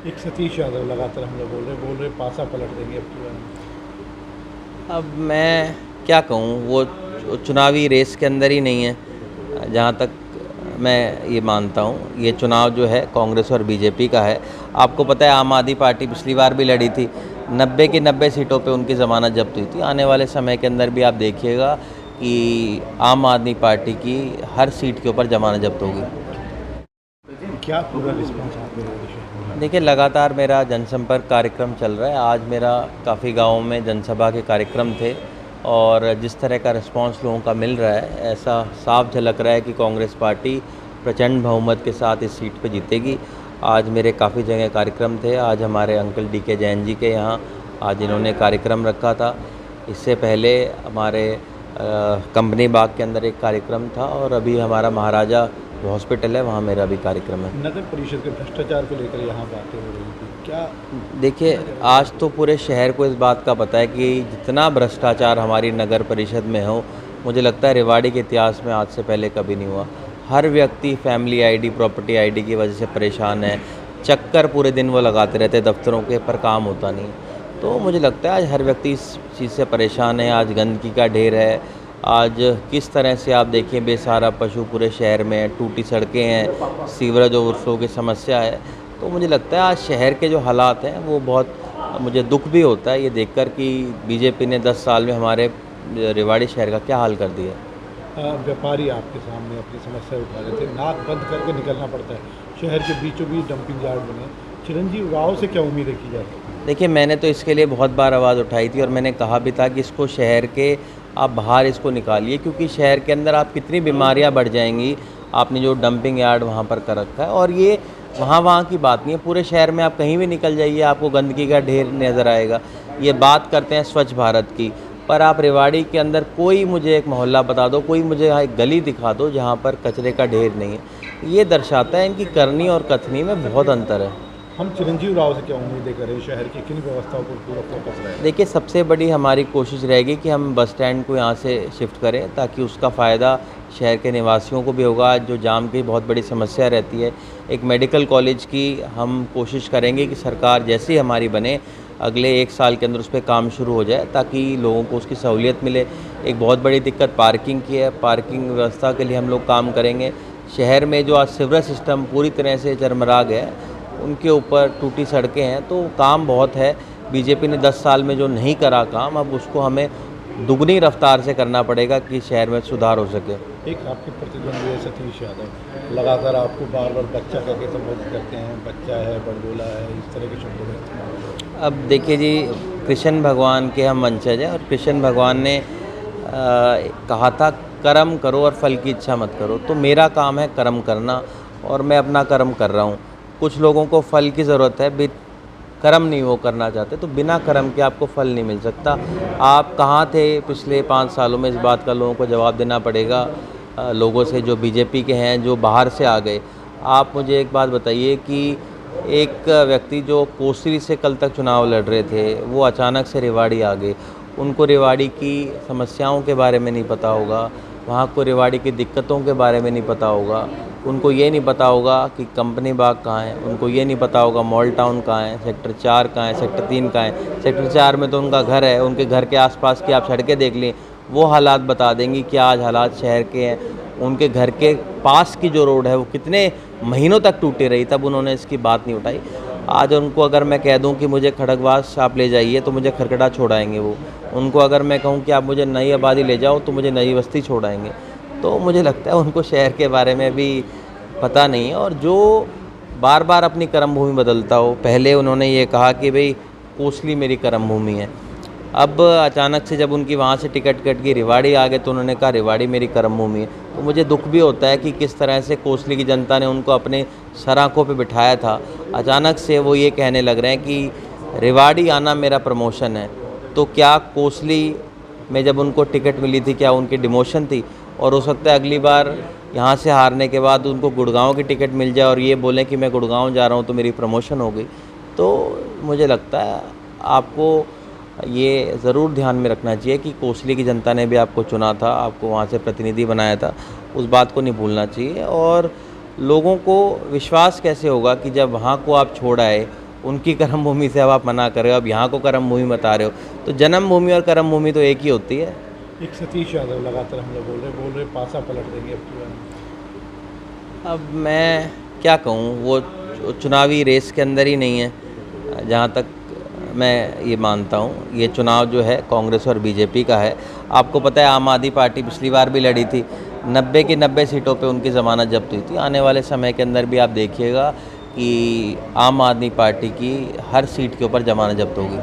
एक सतीश यादव लगातार हम लोग बोल रहे पासा पलट देंगे अब की बार। अब मैं क्या कहूँ, वो चुनावी रेस के अंदर ही नहीं है। जहाँ तक मैं ये मानता हूँ, ये चुनाव जो है कांग्रेस और बीजेपी का है। आपको पता है आम आदमी पार्टी पिछली बार भी लड़ी थी, 90 की 90 सीटों पे उनकी ज़मानत जब्त हुई थी। आने वाले समय के अंदर भी आप देखिएगा कि आम आदमी पार्टी की हर सीट के ऊपर ज़मानत जब्त होगी। क्या पूरा रिस्पॉन्स आप दे रहे हैं? देखिए, लगातार मेरा जनसंपर्क कार्यक्रम चल रहा है। आज मेरा काफ़ी गाँवों में जनसभा के कार्यक्रम थे और जिस तरह का रिस्पांस लोगों का मिल रहा है, ऐसा साफ झलक रहा है कि कांग्रेस पार्टी प्रचंड बहुमत के साथ इस सीट पे जीतेगी। आज मेरे काफ़ी जगह कार्यक्रम थे। आज हमारे अंकल DK जैन जी के यहाँ आज इन्होंने कार्यक्रम रखा था। इससे पहले हमारे कंपनी बाग के अंदर एक कार्यक्रम था और अभी हमारा महाराजा जो हॉस्पिटल है वहाँ मेरा भी कार्यक्रम है। नगर परिषद के भ्रष्टाचार को लेकर यहाँ बातें हो रही थी, क्या? देखिए, आज तो पूरे शहर को इस बात का पता है कि जितना भ्रष्टाचार हमारी नगर परिषद में हो, मुझे लगता है रेवाड़ी के इतिहास में आज से पहले कभी नहीं हुआ। हर व्यक्ति फैमिली आईडी, प्रॉपर्टी आईडी की वजह से परेशान है। चक्कर पूरे दिन वो लगाते रहते हैं दफ्तरों के, पर काम होता नहीं। तो मुझे लगता है आज हर व्यक्ति इस चीज़ से परेशान है। आज गंदगी का ढेर है। आज किस तरह से आप देखिए, बेसहारा पशु पूरे शहर में, टूटी सड़कें हैं, सीवरेज ओवरफ्लो की समस्या है। तो मुझे लगता है आज शहर के जो हालात हैं वो बहुत, मुझे दुख भी होता है ये देखकर कि बीजेपी ने 10 साल में हमारे रेवाड़ी शहर का क्या हाल कर दिया। व्यापारी आपके सामने अपनी समस्या उठा रहे थे, नाक बंद करके निकलना पड़ता है, शहर के बीचों बीच डंपिंग यार्ड बने। चिरंजीव राव से क्या उम्मीदें की जाती है? देखिए, मैंने तो इसके लिए बहुत बार आवाज़ उठाई थी और मैंने कहा भी था कि इसको शहर के आप बाहर इसको निकालिए, क्योंकि शहर के अंदर आप कितनी बीमारियां बढ़ जाएंगी। आपने जो डंपिंग यार्ड वहाँ पर कर रखा है, और ये वहाँ की बात नहीं है, पूरे शहर में आप कहीं भी निकल जाइए आपको गंदगी का ढेर नज़र आएगा। ये बात करते हैं स्वच्छ भारत की, पर आप रेवाड़ी के अंदर कोई मुझे एक मोहल्ला बता दो, कोई मुझे एक गली दिखा दो जहाँ पर कचरे का ढेर नहीं है। ये दर्शाता है इनकी करनी और कथनी में बहुत अंतर है। हम चिरंजीव राव से क्या उम्मीदें करें? शहर की किन व्यवस्थाओं पर पूरा फोकस रहे? देखिए, सबसे बड़ी हमारी कोशिश रहेगी कि हम बस स्टैंड को यहाँ से शिफ्ट करें, ताकि उसका फ़ायदा शहर के निवासियों को भी होगा। जो जाम की बहुत बड़ी समस्या रहती है, एक मेडिकल कॉलेज की हम कोशिश करेंगे कि सरकार जैसी हमारी बने, अगले 1 साल के अंदर उस पर काम शुरू हो जाए, ताकि लोगों को उसकी सहूलियत मिले। एक बहुत बड़ी दिक्कत पार्किंग की है, पार्किंग व्यवस्था के लिए हम लोग काम करेंगे। शहर में जो आज सीवरेज सिस्टम पूरी तरह से चरमरा गया है, उनके ऊपर टूटी सड़कें हैं, तो काम बहुत है। बीजेपी ने 10 साल में जो नहीं करा काम, अब उसको हमें दुगनी रफ्तार से करना पड़ेगा कि शहर में सुधार हो सके। एक आपके प्रतिद्वंदी है सतीश यादव, लगातार आपको बार बार बच्चा कहकर संबोधित करते हैं, बच्चा है, बड़बोला है, इस तरह के शब्दों में इस्तेमाल। अब देखिए जी, कृष्ण भगवान के हम वंशज हैं और कृष्ण भगवान ने कहा था कर्म करो और फल की इच्छा मत करो। तो मेरा काम है कर्म करना और मैं अपना कर्म कर रहा हूँ। कुछ लोगों को फल की ज़रूरत है, कर्म नहीं वो करना चाहते, तो बिना कर्म के आपको फल नहीं मिल सकता। आप कहाँ थे पिछले 5 सालों में, इस बात का लोगों को जवाब देना पड़ेगा। लोगों से जो बीजेपी के हैं, जो बाहर से आ गए। आप मुझे एक बात बताइए कि एक व्यक्ति जो कोसरी से कल तक चुनाव लड़ रहे थे, वो अचानक से रेवाड़ी आ गए। उनको रेवाड़ी की समस्याओं के बारे में नहीं पता होगा, वहाँ को रेवाड़ी की दिक्कतों के बारे में नहीं पता होगा। उनको ये नहीं पता होगा कि कंपनी बाग कहाँ है, उनको ये नहीं पता होगा मॉल टाउन कहाँ है, सेक्टर 4 कहाँ है, सेक्टर 3 कहाँ है। सेक्टर 4 में तो उनका घर है, उनके घर के आसपास की आप सड़कें देख लें, वो हालात बता देंगी कि आज हालात शहर के हैं। उनके घर के पास की जो रोड है वो कितने महीनों तक टूटी रही, तब उन्होंने इसकी बात नहीं उठाई। आज उनको अगर मैं कह दूं कि मुझे खड़गवास आप ले जाइए, तो मुझे खरकड़ा छोड़ाएंगे वो। उनको अगर मैं कहूं कि आप मुझे नई आबादी ले जाओ, तो मुझे नई बस्ती छोड़ाएंगे। तो मुझे लगता है उनको शहर के बारे में भी पता नहीं है। और जो बार बार अपनी कर्म भूमि बदलता हो, पहले उन्होंने ये कहा कि भाई कोसली मेरी कर्म भूमि है, अब अचानक से जब उनकी वहाँ से टिकट कट गई, रेवाड़ी आ गए, तो उन्होंने कहा रेवाड़ी मेरी कर्म भूमि है। तो मुझे दुख भी होता है कि किस तरह से कोसली की जनता ने उनको अपने सराखों पे बिठाया था, अचानक से वो ये कहने लग रहे हैं कि रेवाड़ी आना मेरा प्रमोशन है। तो क्या कोसली में जब उनको टिकट मिली थी, क्या उनकी डिमोशन थी? और हो सकता है अगली बार यहाँ से हारने के बाद उनको गुड़गांव की टिकट मिल जाए और ये बोलें कि मैं गुड़गांव जा रहा हूँ तो मेरी प्रमोशन हो गई। तो मुझे लगता है आपको ये ज़रूर ध्यान में रखना चाहिए कि कोसली की जनता ने भी आपको चुना था, आपको वहाँ से प्रतिनिधि बनाया था, उस बात को नहीं भूलना चाहिए। और लोगों को विश्वास कैसे होगा कि जब वहाँ को आप छोड़ आए उनकी कर्म भूमि से अब आप मना कर रहे हो, अब यहाँ को कर्म भूमि बता रहे हो, तो जन्म भूमि और कर्म भूमि तो एक ही होती है। एक सतीश यादव लगातार हम लोग बोल रहे पासा पलट देंगे अब की बार। अब मैं क्या कहूँ, वो चुनावी रेस के अंदर ही नहीं है, जहाँ तक मैं ये मानता हूँ। ये चुनाव जो है कांग्रेस और बीजेपी का है। आपको पता है आम आदमी पार्टी पिछली बार भी लड़ी थी, 90 की 90 सीटों पे उनकी ज़मानत जब्त हुई थी। आने वाले समय के अंदर भी आप देखिएगा कि आम आदमी पार्टी की हर सीट के ऊपर ज़मानत जब्त होगी।